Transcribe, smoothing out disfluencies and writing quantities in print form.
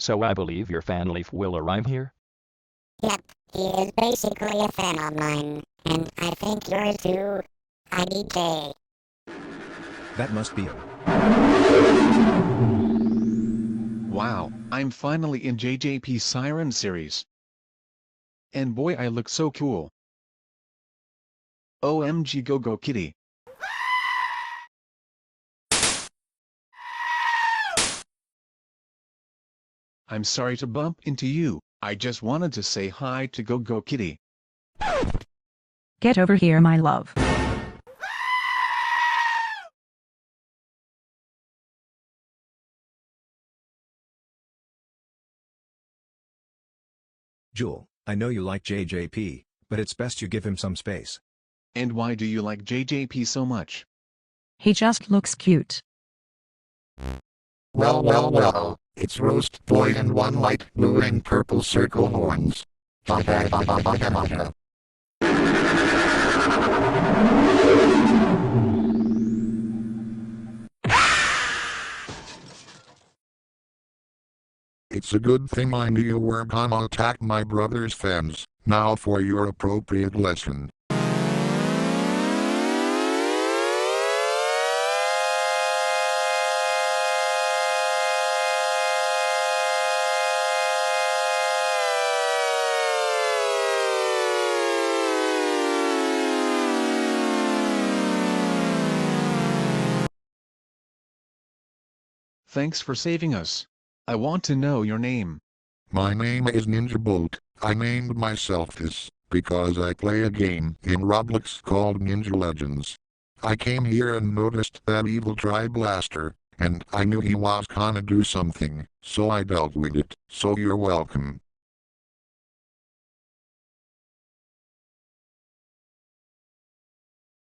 So I believe your fan leaf will arrive here? Yep, he is basically a fan of mine, and I think yours too, IDK. That must be him. Wow, I'm finally in JJP Siren series. And boy, I look so cool. OMG, go go kitty. I'm sorry to bump into you, I just wanted to say hi to go go kitty. Get over here, my love. Jewel, I know you like JJP, but it's best you give him some space. And why do you like JJP so much? He just looks cute. Well, it's Roast Boy and one light blue and purple circle horns. Bada. It's a good thing I knew you were gonna attack my brother's fans. Now for your appropriate lesson. Thanks for saving us. I want to know your name. My name is Ninjabolt. I named myself this because I play a game in Roblox called Ninja Legends. I came here and noticed that evil Tri-Blaster, and I knew he was gonna do something, so I dealt with it. So you're welcome.